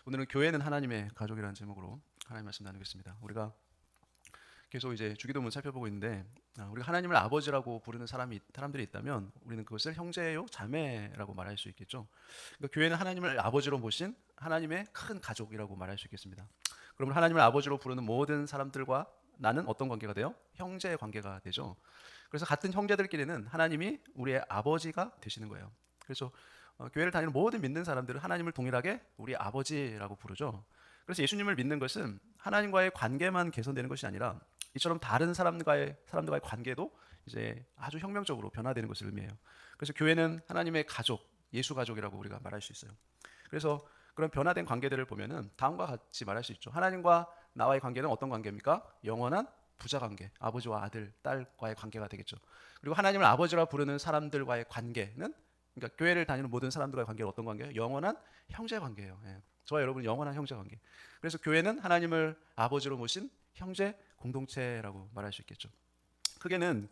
오늘은 교회는 하나님의 가족이라는 제목으로 하나님 말씀 나누겠습니다. 우리가 계속 이제 주기도문 살펴보고 있는데 우리가 하나님을 아버지라고 부르는 사람들이 있다면 우리는 그것을 형제요 자매라고 말할 수 있겠죠. 그러니까 교회는 하나님을 아버지로 모신 하나님의 큰 가족이라고 말할 수 있겠습니다. 그러면 하나님을 아버지로 부르는 모든 사람들과 나는 어떤 관계가 돼요? 형제의 관계가 되죠. 그래서 같은 형제들끼리는 하나님이 우리의 아버지가 되시는 거예요. 그래서 교회를 다니는 모든 믿는 사람들은 하나님을 동일하게 우리 아버지라고 부르죠. 그래서 예수님을 믿는 것은 하나님과의 관계만 개선되는 것이 아니라 이처럼 다른 사람들과의 관계도 이제 아주 혁명적으로 변화되는 것을 의미해요. 그래서 교회는 하나님의 가족, 예수 가족이라고 우리가 말할 수 있어요. 그래서 그런 변화된 관계들을 보면은 다음과 같이 말할 수 있죠. 하나님과 나와의 관계는 어떤 관계입니까? 영원한 부자 관계, 아버지와 아들, 딸과의 관계가 되겠죠. 그리고 하나님을 아버지라 부르는 사람들과의 관계는, 그러니까 교회를 다니는 모든 사람들과의 관계는 어떤 관계예요? 영원한 형제 관계예요. 예. 저와 여러분 영원한 형제 관계. 그래서 교회는 하나님을 아버지로 모신 형제 공동체라고 말할 수 있겠죠. 크게는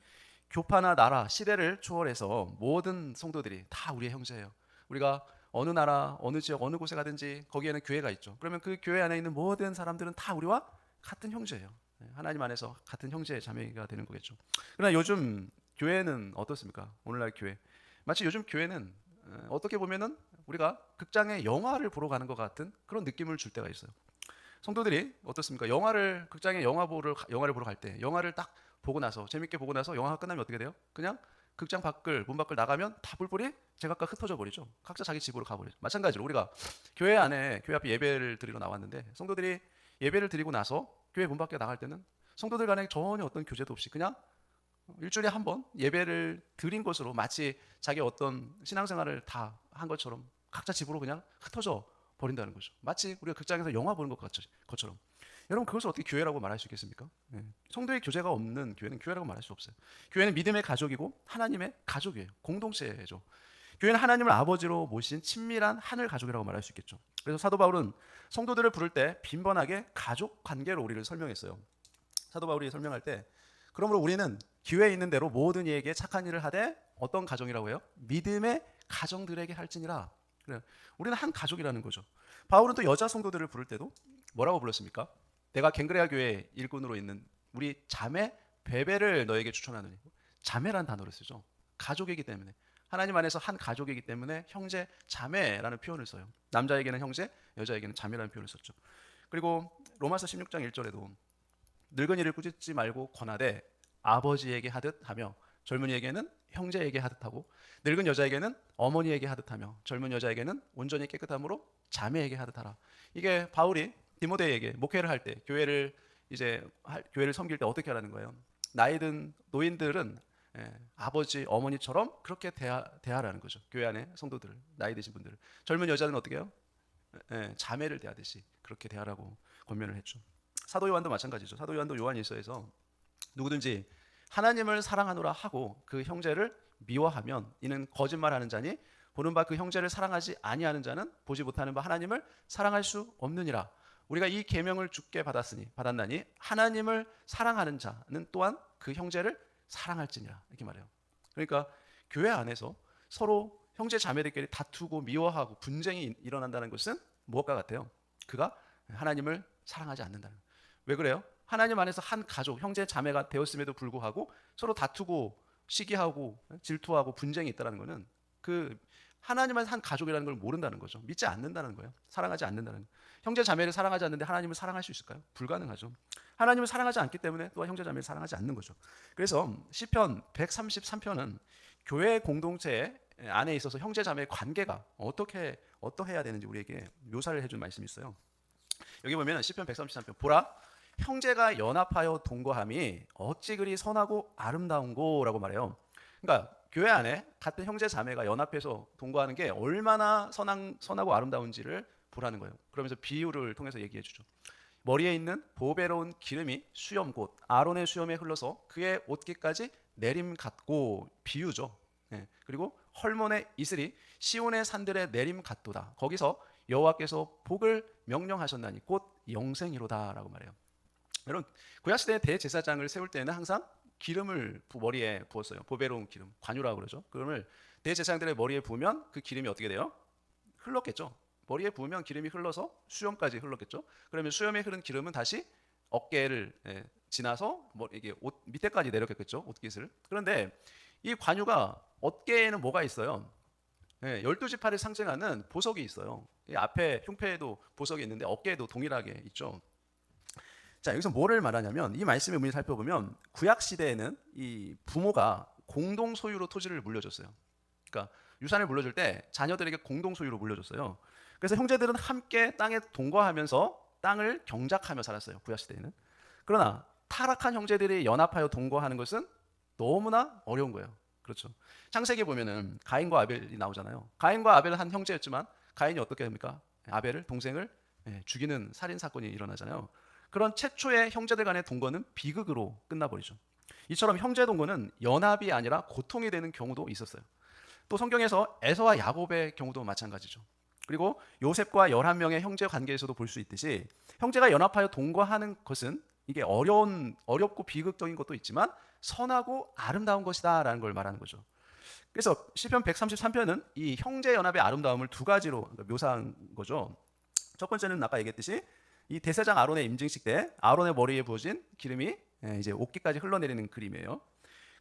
교파나 나라, 시대를 초월해서 모든 성도들이 다 우리의 형제예요. 우리가 어느 나라, 어느 지역, 어느 곳에 가든지 거기에는 교회가 있죠. 그러면 그 교회 안에 있는 모든 사람들은 다 우리와 같은 형제예요. 하나님 안에서 같은 형제 자매가 되는 거겠죠. 그러나 요즘 교회는 어떻습니까? 오늘날 교회. 마치 요즘 교회는 어떻게 보면은 우리가 극장에 영화를 보러 가는 것 같은 그런 느낌을 줄 때가 있어요. 성도들이 어떻습니까? 극장에 영화를 보러 갈 때 영화를 딱 보고 나서 재밌게 보고 나서 영화가 끝나면 어떻게 돼요? 그냥 극장 밖을 문 밖을 나가면 다 뿔뿔이 제각각 흩어져 버리죠. 각자 자기 집으로 가버리죠. 마찬가지로 우리가 교회 앞에 예배를 드리러 나왔는데 성도들이 예배를 드리고 나서 교회 문 밖에 나갈 때는 성도들 간에 전혀 어떤 교제도 없이 그냥 일주일에 한 번 예배를 드린 것으로 마치 자기 어떤 신앙생활을 다 한 것처럼 각자 집으로 그냥 흩어져 버린다는 거죠. 마치 우리가 극장에서 영화 보는 것처럼. 여러분 그것을 어떻게 교회라고 말할 수 있겠습니까? 네. 성도의 교제가 없는 교회는 교회라고 말할 수 없어요. 교회는 믿음의 가족이고 하나님의 가족이에요. 공동체죠. 교회는 하나님을 아버지로 모신 친밀한 하늘 가족이라고 말할 수 있겠죠. 그래서 사도 바울은 성도들을 부를 때 빈번하게 가족 관계로 우리를 설명했어요. 사도 바울이 설명할 때 그러므로 우리는 기회에 있는 대로 모든 이에게 착한 일을 하되 어떤 가정이라고 해요? 믿음의 가정들에게 할지니라. 그래, 우리는 한 가족이라는 거죠. 바울은 또 여자 성도들을 부를 때도 뭐라고 불렀습니까? 내가 갱그레아 교회 일꾼으로 있는 우리 자매 베베를 너에게 추천하노니. 자매란 단어를 쓰죠. 가족이기 때문에 하나님 안에서 한 가족이기 때문에 형제 자매라는 표현을 써요. 남자에게는 형제, 여자에게는 자매라는 표현을 썼죠. 그리고 로마서 16장 1절에도 늙은이를 꾸짖지 말고 권하되 아버지에게 하듯 하며 젊은이에게는 형제에게 하듯 하고 늙은 여자에게는 어머니에게 하듯 하며 젊은 여자에게는 온전히 깨끗함으로 자매에게 하듯 하라. 이게 바울이 디모데에게 목회를 할 때 교회를 섬길 때 어떻게 하라는 거예요? 나이 든 노인들은 아버지 어머니처럼 그렇게 대하라는 거죠. 교회 안에 성도들을, 나이 드신 분들을. 젊은 여자는 어떻게 해요? 자매를 대하듯이 그렇게 대하라고 권면을 했죠. 사도 요한도 마찬가지죠. 사도 요한도 요한일서에서 누구든지 하나님을 사랑하노라 하고 그 형제를 미워하면 이는 거짓말하는 자니 보는 바 그 형제를 사랑하지 아니하는 자는 보지 못하는 바 하나님을 사랑할 수 없느니라. 우리가 이 계명을 주께 받았나니 하나님을 사랑하는 자는 또한 그 형제를 사랑할지니라. 이렇게 말해요. 그러니까 교회 안에서 서로 형제 자매들끼리 다투고 미워하고 분쟁이 일어난다는 것은 무엇과 같아요? 그가 하나님을 사랑하지 않는다는 거예요. 왜 그래요? 하나님 안에서 한 가족, 형제 자매가 되었음에도 불구하고 서로 다투고 시기하고 질투하고 분쟁이 있다는 것은 그 하나님 안에서 한 가족이라는 걸 모른다는 거죠. 믿지 않는다는 거예요. 사랑하지 않는다는 거예요. 형제 자매를 사랑하지 않는데 하나님을 사랑할 수 있을까요? 불가능하죠. 하나님을 사랑하지 않기 때문에 또한 형제 자매를 사랑하지 않는 거죠. 그래서 시편 133편은 교회 공동체 안에 있어서 형제 자매의 관계가 어떠해야 되는지 우리에게 묘사를 해준 말씀이 있어요. 여기 보면 시편 133편 보라 형제가 연합하여 동거함이 어찌 그리 선하고 아름다운고라고 말해요. 그러니까 교회 안에 같은 형제 자매가 연합해서 동거하는 게 얼마나 선하고 아름다운지를 보라는 거예요. 그러면서 비유를 통해서 얘기해 주죠. 머리에 있는 보배로운 기름이 수염 곧 아론의 수염에 흘러서 그의 옷깃까지 내림 같고 비유죠. 그리고 헐몬의 이슬이 시온의 산들의 내림 같도다. 거기서 여호와께서 복을 명령하셨나니 곧 영생이로다라고 말해요. 여러분 구약 시대 대제사장을 세울 때는 항상 기름을 머리에 부었어요. 보배로운 기름, 관유라고 그러죠. 그름을 대제사장들의 머리에 부으면 그 기름이 어떻게 돼요? 흘렀겠죠. 머리에 부으면 기름이 흘러서 수염까지 흘렀겠죠. 그러면 수염에 흐른 기름은 다시 어깨를 지나서 뭐 이게 옷 밑에까지 내렸겠죠. 옷깃을. 그런데 이 관유가 어깨에는 뭐가 있어요? 12지파를 상징하는 보석이 있어요. 이 앞에 흉패에도 보석이 있는데 어깨에도 동일하게 있죠. 자, 여기서 뭐를 말하냐면 이 말씀의 의미를 살펴보면 구약 시대에는 이 부모가 공동 소유로 토지를 물려줬어요. 그러니까 유산을 물려줄 때 자녀들에게 공동 소유로 물려줬어요. 그래서 형제들은 함께 땅에 동거하면서 땅을 경작하며 살았어요. 구약 시대에는. 그러나 타락한 형제들이 연합하여 동거하는 것은 너무나 어려운 거예요. 그렇죠. 창세기 보면은 가인과 아벨이 나오잖아요. 가인과 아벨은 한 형제였지만 가인이 어떻게 합니까? 아벨을 동생을 죽이는 살인 사건이 일어나잖아요. 그런 최초의 형제들 간의 동거는 비극으로 끝나버리죠. 이처럼 형제 동거는 연합이 아니라 고통이 되는 경우도 있었어요. 또 성경에서 에서와 야곱의 경우도 마찬가지죠. 그리고 요셉과 11명의 형제 관계에서도 볼 수 있듯이 형제가 연합하여 동거하는 것은 이게 어렵고 비극적인 것도 있지만 선하고 아름다운 것이다라는 걸 말하는 거죠. 그래서 시편 133편은 이 형제 연합의 아름다움을 두 가지로 묘사한 거죠. 첫 번째는 아까 얘기했듯이 이 대제사장 아론의 임증식 때 아론의 머리에 부어진 기름이 이제 옷깃까지 흘러내리는 그림이에요.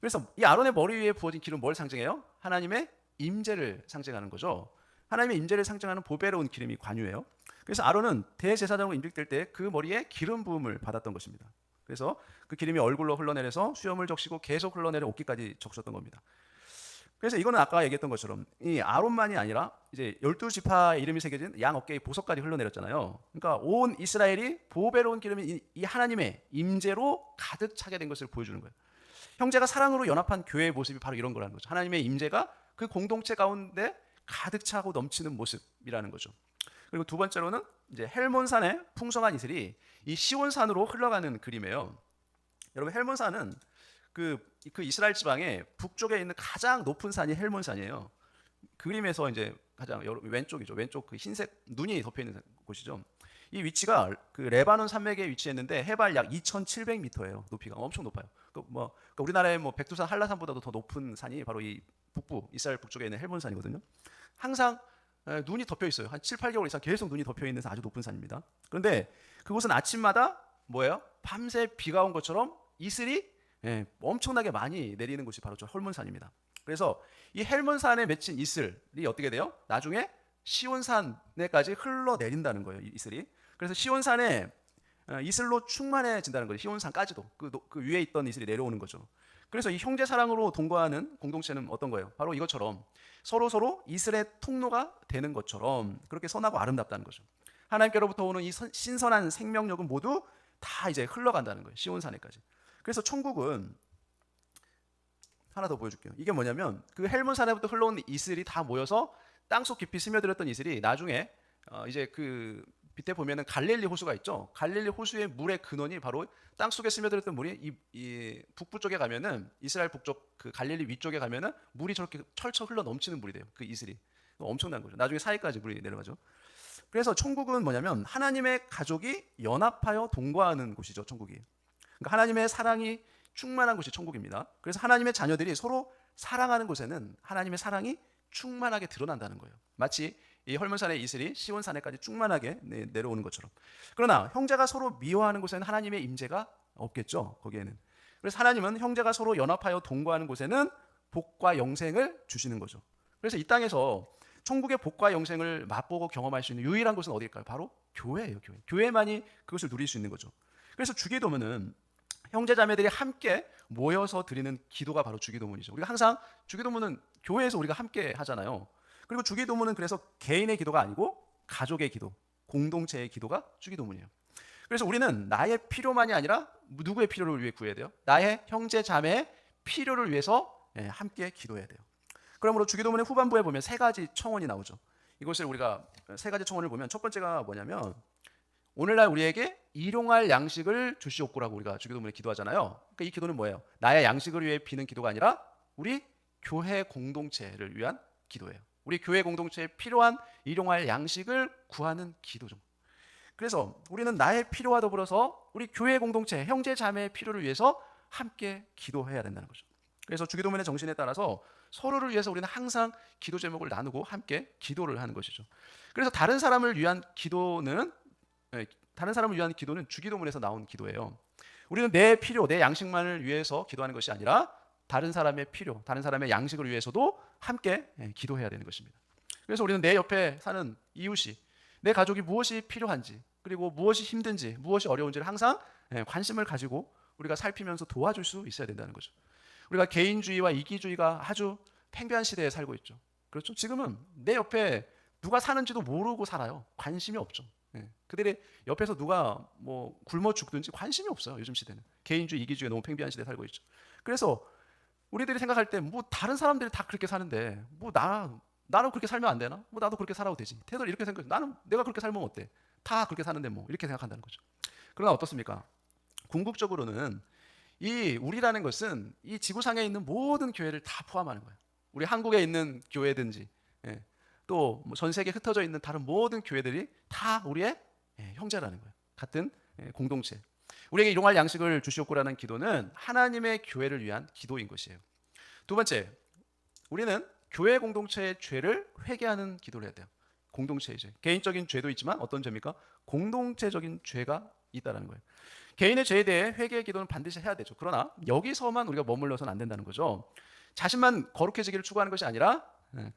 그래서 이 아론의 머리 위에 부어진 기름 뭘 상징해요? 하나님의 임재를 상징하는 거죠. 하나님의 임재를 상징하는 보배로운 기름이 관유예요. 그래서 아론은 대제사장으로 임직될 때 그 머리에 기름 부음을 받았던 것입니다. 그래서 그 기름이 얼굴로 흘러내려서 수염을 적시고 계속 흘러내려 옷깃까지 적셨던 겁니다. 그래서 이거는 아까 얘기했던 것처럼 이 아론만이 아니라 이제 12지파 이름이 새겨진 양 어깨에 보석까지 흘러내렸잖아요. 그러니까 온 이스라엘이 보배로운 기름이 이 하나님의 임재로 가득 차게 된 것을 보여주는 거예요. 형제가 사랑으로 연합한 교회의 모습이 바로 이런 거라는 거죠. 하나님의 임재가 그 공동체 가운데 가득 차고 넘치는 모습이라는 거죠. 그리고 두 번째로는 이제 헬몬산의 풍성한 이슬이 이 시온산으로 흘러가는 그림이에요. 여러분 헬몬산은 그 이스라엘 지방의 북쪽에 있는 가장 높은 산이 헬몬산이에요. 그림에서 이제 가장 왼쪽이죠. 왼쪽 그 흰색 눈이 덮여 있는 곳이죠. 이 위치가 그 레바논 산맥에 위치했는데 해발 약 2,700m예요. 높이가 엄청 높아요. 그러니까 우리나라의 뭐 백두산, 한라산보다도 더 높은 산이 바로 이 북부 이스라엘 북쪽에 있는 헬몬산이거든요. 항상 눈이 덮여 있어요. 한 7, 8개월 이상 계속 눈이 덮여 있는 아주 높은 산입니다. 그런데 그곳은 아침마다 뭐예요? 밤새 비가 온 것처럼 이슬이 엄청나게 많이 내리는 곳이 바로 저 헬몬산입니다. 그래서 이 헬몬산에 맺힌 이슬이 어떻게 돼요? 나중에 시온산에까지 흘러내린다는 거예요. 이 이슬이. 그래서 시온산에 이슬로 충만해진다는 거죠. 시온산까지도 그 위에 있던 이슬이 내려오는 거죠. 그래서 이 형제 사랑으로 동거하는 공동체는 어떤 거예요? 바로 이것처럼 서로 이슬의 통로가 되는 것처럼 그렇게 선하고 아름답다는 거죠. 하나님께로부터 오는 이 신선한 생명력은 모두 다 이제 흘러간다는 거예요. 시온산에까지. 그래서 천국은 하나 더 보여줄게요. 이게 뭐냐면 그 헬몬산에부터 흘러온 이슬이 다 모여서 땅속 깊이 스며들었던 이슬이 나중에 이제 그 밑에 보면은 갈릴리 호수가 있죠. 갈릴리 호수의 물의 근원이 바로 땅 속에 스며들었던 물이 이 북부 쪽에 가면은 이스라엘 북쪽 그 갈릴리 위쪽에 가면은 물이 저렇게 철철 흘러 넘치는 물이 돼요. 그 이슬이 엄청난 거죠. 나중에 사이까지 물이 내려가죠. 그래서 천국은 뭐냐면 하나님의 가족이 연합하여 동거하는 곳이죠. 천국이. 그러니까 하나님의 사랑이 충만한 곳이 천국입니다. 그래서 하나님의 자녀들이 서로 사랑하는 곳에는 하나님의 사랑이 충만하게 드러난다는 거예요. 마치 이 헐몬산의 이슬이 시온산에까지 충만하게 내려오는 것처럼. 그러나 형제가 서로 미워하는 곳에는 하나님의 임재가 없겠죠. 거기에는. 그래서 하나님은 형제가 서로 연합하여 동거하는 곳에는 복과 영생을 주시는 거죠. 그래서 이 땅에서 천국의 복과 영생을 맛보고 경험할 수 있는 유일한 곳은 어디일까요? 바로 교회예요. 교회. 교회만이 그것을 누릴 수 있는 거죠. 그래서 주기도문은 형제자매들이 함께 모여서 드리는 기도가 바로 주기도문이죠. 우리가 항상 주기도문은 교회에서 우리가 함께 하잖아요. 그리고 주기도문은 그래서 개인의 기도가 아니고 가족의 기도, 공동체의 기도가 주기도문이에요. 그래서 우리는 나의 필요만이 아니라 누구의 필요를 위해 구해야 돼요? 나의 형제 자매의 필요를 위해서 함께 기도해야 돼요. 그러므로 주기도문의 후반부에 보면 세 가지 청원이 나오죠. 이것을 우리가 세 가지 청원을 보면 첫 번째가 뭐냐면 오늘날 우리에게 일용할 양식을 주시옵고라고 우리가 주기도문에 기도하잖아요. 그러니까 이 기도는 뭐예요? 나의 양식을 위해 비는 기도가 아니라 우리 교회 공동체를 위한 기도예요. 우리 교회 공동체에 필요한 일용할 양식을 구하는 기도죠. 그래서 우리는 나의 필요와 더불어서 우리 교회 공동체, 형제 자매의 필요를 위해서 함께 기도해야 된다는 거죠. 그래서 주기도문의 정신에 따라서 서로를 위해서 우리는 항상 기도 제목을 나누고 함께 기도를 하는 것이죠. 그래서 다른 사람을 위한 기도는 주기도문에서 나온 기도예요. 우리는 내 필요, 내 양식만을 위해서 기도하는 것이 아니라 다른 사람의 필요, 다른 사람의 양식을 위해서도 함께 기도해야 되는 것입니다. 그래서 우리는 내 옆에 사는 이웃이, 내 가족이 무엇이 필요한지, 그리고 무엇이 힘든지, 무엇이 어려운지를 항상 관심을 가지고 우리가 살피면서 도와줄 수 있어야 된다는 거죠. 우리가 개인주의와 이기주의가 아주 팽배한 시대에 살고 있죠. 그렇죠? 지금은 내 옆에 누가 사는지도 모르고 살아요. 관심이 없죠. 그들의 옆에서 누가 뭐 굶어 죽든지 관심이 없어요. 요즘 시대는 개인주의, 이기주의가 너무 팽배한 시대에 살고 있죠. 그래서 우리들이 생각할 때 뭐 다른 사람들이 다 그렇게 사는데 뭐 나는 그렇게 살면 안 되나? 뭐 나도 그렇게 살아도 되지. 태도를 이렇게 생각해. 나는 내가 그렇게 살면 어때? 다 그렇게 사는데 뭐 이렇게 생각한다는 거죠. 그러나 어떻습니까? 궁극적으로는 이 우리라는 것은 이 지구상에 있는 모든 교회를 다 포함하는 거예요. 우리 한국에 있는 교회든지 또 전 세계에 흩어져 있는 다른 모든 교회들이 다 우리의 형제라는 거예요. 같은 공동체. 우리에게 일용할 양식을 주시옵고라는 기도는 하나님의 교회를 위한 기도인 것이에요. 두 번째, 우리는 교회 공동체의 죄를 회개하는 기도를 해야 돼요. 공동체의 죄. 개인적인 죄도 있지만 어떤 죄입니까? 공동체적인 죄가 있다는 거예요. 개인의 죄에 대해 회개의 기도는 반드시 해야 되죠. 그러나 여기서만 우리가 머물러서는 안 된다는 거죠. 자신만 거룩해지기를 추구하는 것이 아니라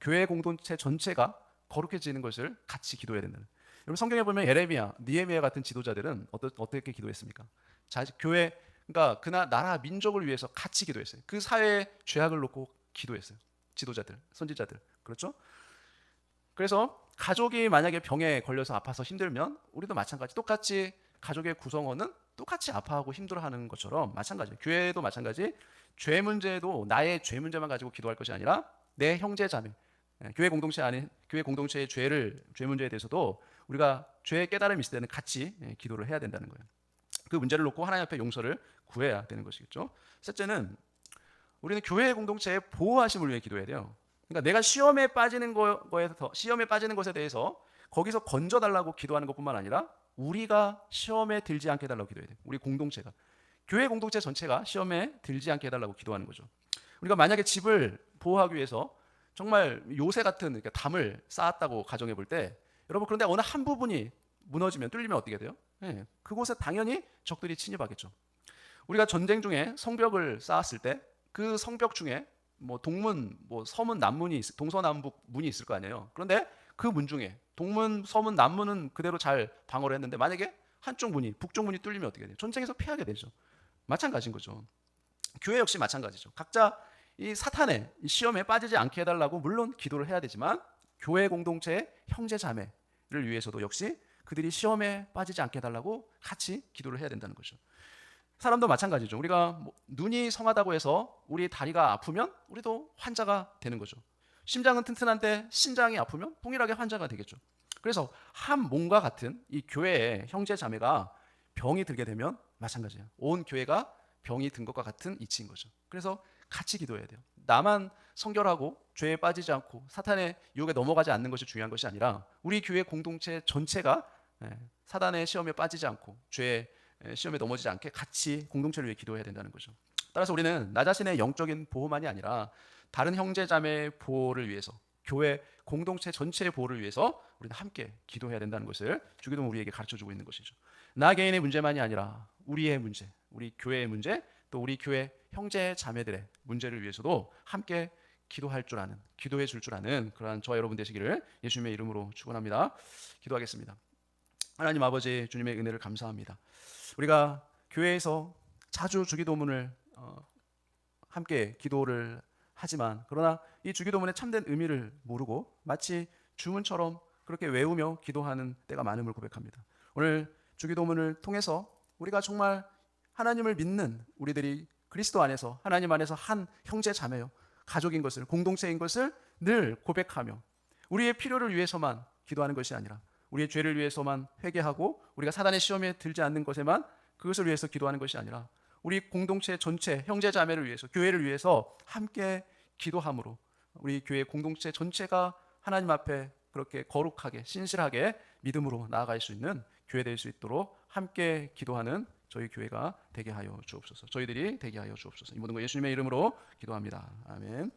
교회 공동체 전체가 거룩해지는 것을 같이 기도해야 된다는. 여러분 성경에 보면 예레미야, 느헤미야 같은 지도자들은 어떻게 기도했습니까? 교회, 그러니까 그 나라 민족을 위해서 같이 기도했어요. 그 사회의 죄악을 놓고 기도했어요. 지도자들, 선지자들, 그렇죠? 그래서 가족이 만약에 병에 걸려서 아파서 힘들면 우리도 마찬가지, 똑같이 가족의 구성원은 똑같이 아파하고 힘들어하는 것처럼 마찬가지예요. 교회도 마찬가지. 죄 문제도 나의 죄 문제만 가지고 기도할 것이 아니라 내 형제 자매, 교회 공동체의 죄 문제에 대해서도 우리가 죄의 깨달음이 있을 때는 같이 기도를 해야 된다는 거예요. 그 문제를 놓고 하나님 앞에 용서를 구해야 되는 것이겠죠. 셋째는 우리는 교회 공동체의 보호하심을 위해 기도해야 돼요. 그러니까 내가 시험에 빠지는 것에 대해서 거기서 건져달라고 기도하는 것뿐만 아니라 우리가 시험에 들지 않게 해달라고 기도해야 돼요. 우리 공동체가, 교회 공동체 전체가 시험에 들지 않게 해달라고 기도하는 거죠. 우리가 만약에 집을 보호하기 위해서 정말 요새 같은 그러니까 담을 쌓았다고 가정해 볼 때, 여러분 그런데 어느 한 부분이 무너지면, 뚫리면 어떻게 돼요? 그곳에 당연히 적들이 침입하겠죠. 우리가 전쟁 중에 성벽을 쌓았을 때 그 성벽 중에 뭐 동문, 뭐 서문, 남문이 동서남북 문이 있을 거 아니에요. 그런데 그 문 중에 동문, 서문, 남문은 그대로 잘 방어를 했는데 만약에 한쪽 문이, 북쪽 문이 뚫리면 어떻게 돼요? 전쟁에서 패하게 되죠. 마찬가지인 거죠. 교회 역시 마찬가지죠. 각자 이 사탄의 시험에 빠지지 않게 해달라고 물론 기도를 해야 되지만 교회 공동체의 형제 자매를 위해서도 역시 그들이 시험에 빠지지 않게 해달라고 같이 기도를 해야 된다는 거죠. 사람도 마찬가지죠. 우리가 눈이 성하다고 해서 우리 다리가 아프면 우리도 환자가 되는 거죠. 심장은 튼튼한데 신장이 아프면 동일하게 환자가 되겠죠. 그래서 한 몸과 같은 이 교회의 형제 자매가 병이 들게 되면 마찬가지예요. 온 교회가 병이 든 것과 같은 이치인 거죠. 그래서 같이 기도해야 돼요. 나만 성결하고 죄에 빠지지 않고 사탄의 유혹에 넘어가지 않는 것이 중요한 것이 아니라 우리 교회 공동체 전체가 사단의 시험에 빠지지 않고 죄의 시험에 넘어지지 않게 같이 공동체를 위해 기도해야 된다는 거죠. 따라서 우리는 나 자신의 영적인 보호만이 아니라 다른 형제 자매의 보호를 위해서, 교회 공동체 전체의 보호를 위해서 우리는 함께 기도해야 된다는 것을 주기도는 우리에게 가르쳐주고 있는 것이죠. 나 개인의 문제만이 아니라 우리의 문제, 우리 교회의 문제, 또 우리 교회 형제 자매들의 문제를 위해서도 함께 기도해 줄 줄 아는 그러한 저와 여러분 되시기를 예수님의 이름으로 축원합니다. 기도하겠습니다. 하나님 아버지, 주님의 은혜를 감사합니다. 우리가 교회에서 자주 주기도문을 함께 기도를 하지만 그러나 이 주기도문의 참된 의미를 모르고 마치 주문처럼 그렇게 외우며 기도하는 때가 많음을 고백합니다. 오늘 주기도문을 통해서 우리가 정말 하나님을 믿는 우리들이 그리스도 안에서, 하나님 안에서 한 형제 자매요, 가족인 것을, 공동체인 것을 늘 고백하며 우리의 필요를 위해서만 기도하는 것이 아니라 우리의 죄를 위해서만 회개하고 우리가 사단의 시험에 들지 않는 것에만 그것을 위해서 기도하는 것이 아니라 우리 공동체 전체 형제 자매를 위해서, 교회를 위해서 함께 기도함으로 우리 교회 공동체 전체가 하나님 앞에 그렇게 거룩하게 신실하게 믿음으로 나아갈 수 있는 교회 될 수 있도록 함께 기도하는 저희 교회가 되게 하여 주옵소서. 저희들이 되게 하여 주옵소서. 이 모든 거 예수님의 이름으로 기도합니다. 아멘.